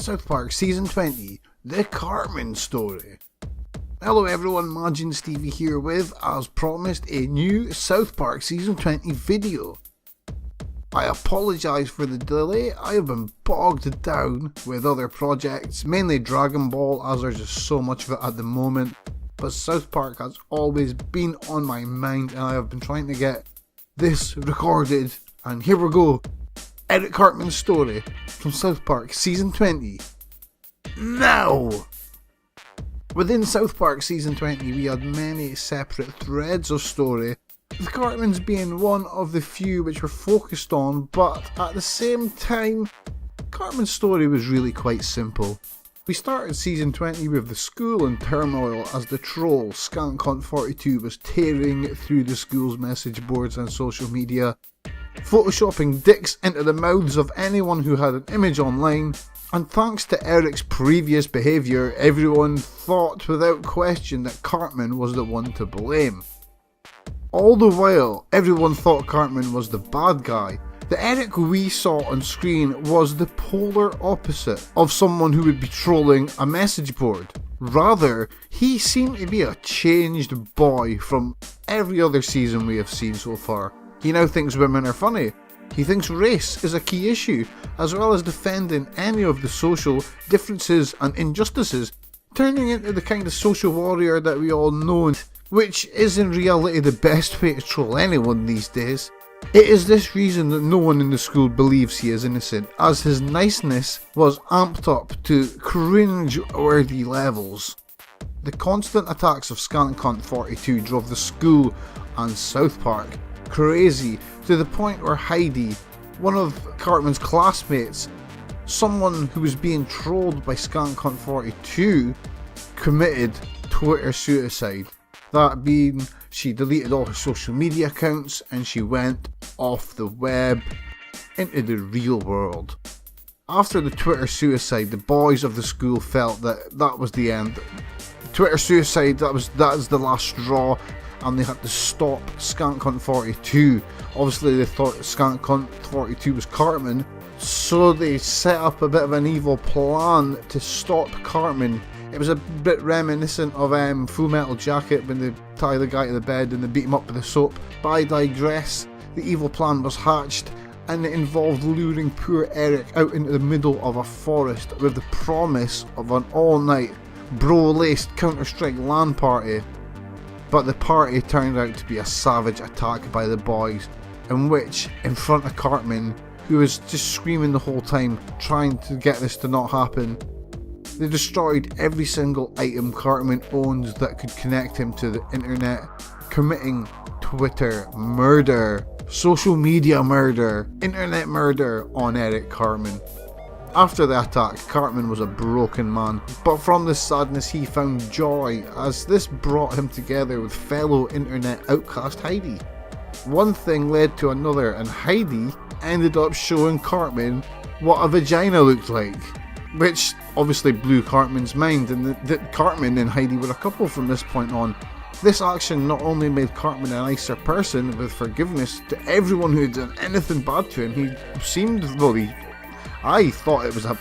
South Park Season 20, The Cartman Story. Hello everyone, Majin Stevie here with, as promised, a new South Park Season 20 video. I apologise for the delay. I have been bogged down with other projects, mainly Dragon Ball, as there's just so much of it at the moment, but South Park has always been on my mind and I have been trying to get this recorded, and here we go. Eric Cartman's story from South Park Season 20. Now! Within South Park Season 20 we had many separate threads of story, with Cartman's being one of the few which were focused on, but at the same time, Cartman's story was really quite simple. We started Season 20 with the school in turmoil as the troll ScantCon42 was tearing through the school's message boards and social media, photoshopping dicks into the mouths of anyone who had an image online, and thanks to Eric's previous behaviour, everyone thought without question that Cartman was the one to blame. All the while, everyone thought Cartman was the bad guy. The Eric we saw on screen was the polar opposite of someone who would be trolling a message board. Rather, he seemed to be a changed boy from every other season we have seen so far. He now thinks women are funny. He thinks race is a key issue, as well as defending any of the social differences and injustices, turning into the kind of social warrior that we all know, which is in reality the best way to troll anyone these days. It is this reason that no one in the school believes he is innocent, as his niceness was amped up to cringe-worthy levels. The constant attacks of ScantCon42 drove the school and South Park crazy, to the point where Heidi, one of Cartman's classmates, someone who was being trolled by ScantCon42, committed Twitter suicide. That being, she deleted all her social media accounts and she went off the web into the real world. After the Twitter suicide, the boys of the school felt that that was the end. Twitter suicide, that is the last straw, and they had to stop ScantCon42. Obviously they thought ScantCon42 was Cartman, so they set up a bit of an evil plan to stop Cartman. It was a bit reminiscent of Full Metal Jacket when they tie the guy to the bed and they beat him up with a soap. But I digress. The evil plan was hatched and it involved luring poor Eric out into the middle of a forest with the promise of an all-night bro-laced Counter-Strike LAN party. But the party turned out to be a savage attack by the boys, in which, in front of Cartman, who was just screaming the whole time, trying to get this to not happen, they destroyed every single item Cartman owns that could connect him to the internet, committing Twitter murder, social media murder, internet murder on Eric Cartman. After the attack, Cartman was a broken man, but from this sadness he found joy, as this brought him together with fellow internet outcast Heidi. One thing led to another, and Heidi ended up showing Cartman what a vagina looked like, which obviously blew Cartman's mind, and that Cartman and Heidi were a couple from this point on. This action not only made Cartman a nicer person with forgiveness to everyone who had done anything bad to him, he seemed, I thought it was a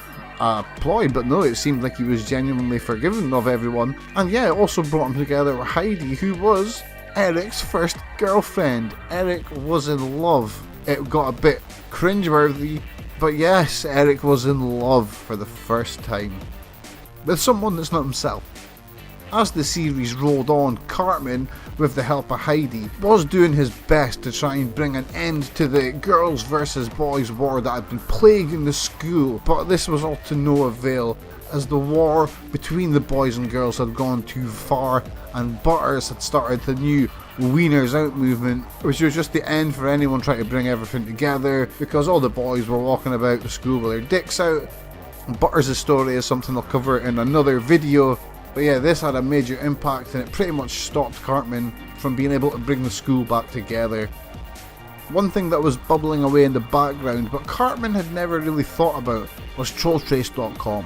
ploy, but no, it seemed like he was genuinely forgiving of everyone. And yeah, it also brought him together with Heidi, who was Eric's first girlfriend. Eric was in love. It got a bit cringeworthy, but yes, Eric was in love for the first time with someone that's not himself. As the series rolled on, Cartman, with the help of Heidi, was doing his best to try and bring an end to the girls versus boys war that had been plaguing the school, but this was all to no avail, as the war between the boys and girls had gone too far, and Butters had started the new Wieners Out movement, which was just the end for anyone trying to bring everything together, because all the boys were walking about the school with their dicks out. Butters' story is something I'll cover in another video. But yeah, this had a major impact and it pretty much stopped Cartman from being able to bring the school back together. One thing that was bubbling away in the background, but Cartman had never really thought about, was TrollTrace.com.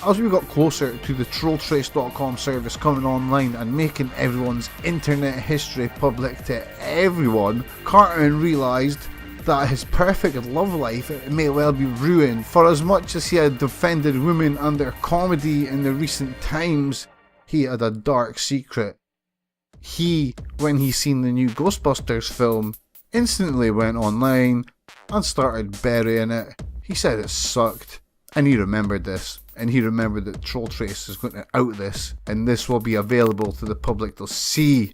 As we got closer to the TrollTrace.com service coming online and making everyone's internet history public to everyone, Cartman realised that his perfect love life may well be ruined. For as much as he had defended women and their comedy in the recent times, he had a dark secret. He, when he seen the new Ghostbusters film, instantly went online and started burying it. He said it sucked, and he remembered this, and he remembered that Troll Trace is going to out this, and this will be available to the public to see.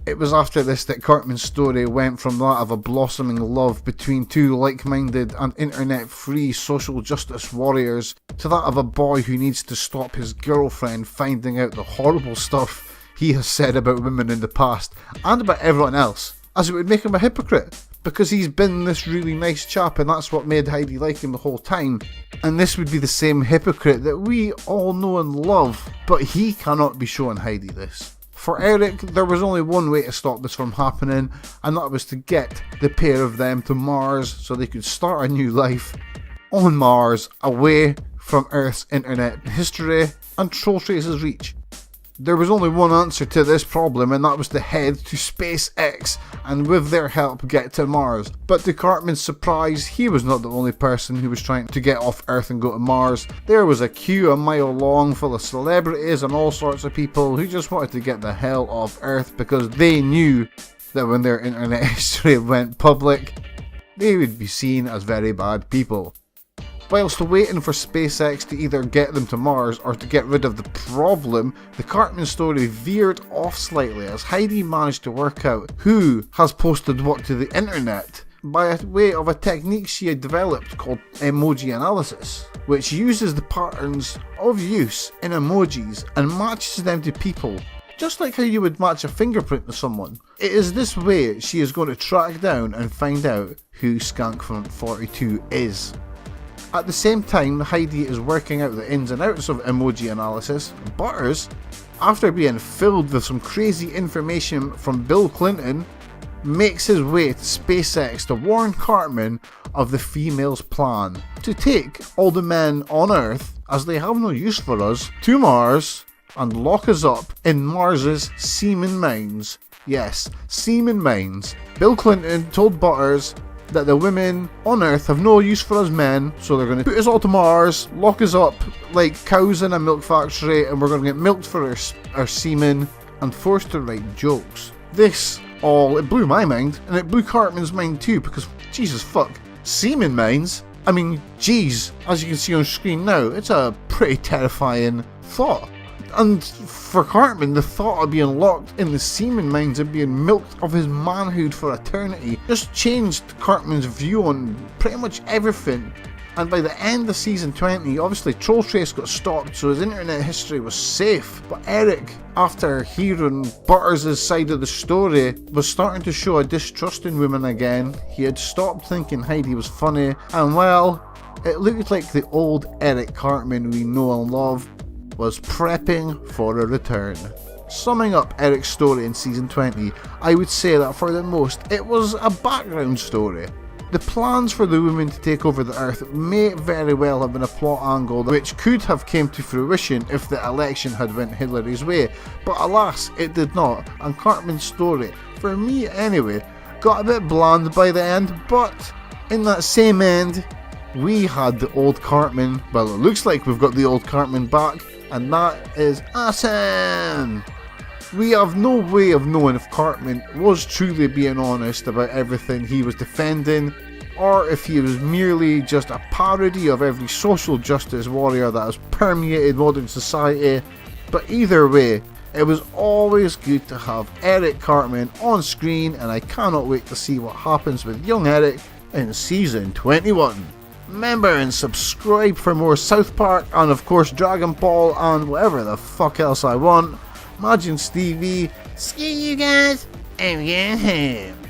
It was after this that Cartman's story went from that of a blossoming love between two like-minded and internet-free social justice warriors to that of a boy who needs to stop his girlfriend finding out the horrible stuff he has said about women in the past, and about everyone else, as it would make him a hypocrite, because he's been this really nice chap and that's what made Heidi like him the whole time. And this would be the same hypocrite that we all know and love, but he cannot be showing Heidi this. For Eric, there was only one way to stop this from happening, and that was to get the pair of them to Mars so they could start a new life on Mars, away from Earth's internet history and Troll Trace's reach. There was only one answer to this problem, and that was to head to SpaceX and with their help get to Mars. But to Cartman's surprise, he was not the only person who was trying to get off Earth and go to Mars. There was a queue a mile long full of celebrities and all sorts of people who just wanted to get the hell off Earth because they knew that when their internet history went public, they would be seen as very bad people. Whilst waiting for SpaceX to either get them to Mars or to get rid of the problem, the Cartman story veered off slightly as Heidi managed to work out who has posted what to the internet by way of a technique she had developed called emoji analysis, which uses the patterns of use in emojis and matches them to people, just like how you would match a fingerprint to someone. It is this way she is going to track down and find out who Skankfront42 is. At the same time, Heidi is working out the ins and outs of emoji analysis. Butters, after being filled with some crazy information from Bill Clinton, makes his way to SpaceX to warn Cartman of the female's plan to take all the men on Earth, as they have no use for us, to Mars and lock us up in Mars's semen mines. Yes, semen mines. Bill Clinton told Butters that the women on Earth have no use for us men, so they're going to put us all to Mars, lock us up like cows in a milk factory, and we're going to get milked for our semen and forced to write jokes. This all, it blew my mind, and it blew Cartman's mind too, because Jesus fuck, semen mines? I mean, geez, as you can see on screen now, it's a pretty terrifying thought. And for Cartman, the thought of being locked in the semen mines and being milked of his manhood for eternity just changed Cartman's view on pretty much everything. And by the end of season 20, obviously Troll Trace got stopped, so his internet history was safe. But Eric, after hearing Butters' side of the story, was starting to show a distrust in women again. He had stopped thinking Heidi was funny, and well, it looked like the old Eric Cartman we know and love was prepping for a return. Summing up Eric's story in season 20, I would say that for the most, it was a background story. The plans for the women to take over the Earth may very well have been a plot angle which could have came to fruition if the election had went Hillary's way, but alas, it did not, and Cartman's story, for me anyway, got a bit bland by the end, but in that same end, we had the old Cartman. Well, it looks like we've got the old Cartman back, and that is awesome! We have no way of knowing if Cartman was truly being honest about everything he was defending, or if he was merely just a parody of every social justice warrior that has permeated modern society. But either way, it was always good to have Eric Cartman on screen, and I cannot wait to see what happens with young Eric in season 21. Remember and subscribe for more South Park and of course Dragon Ball and whatever the fuck else I want. Imagine Stevie. See you guys. I'm going home.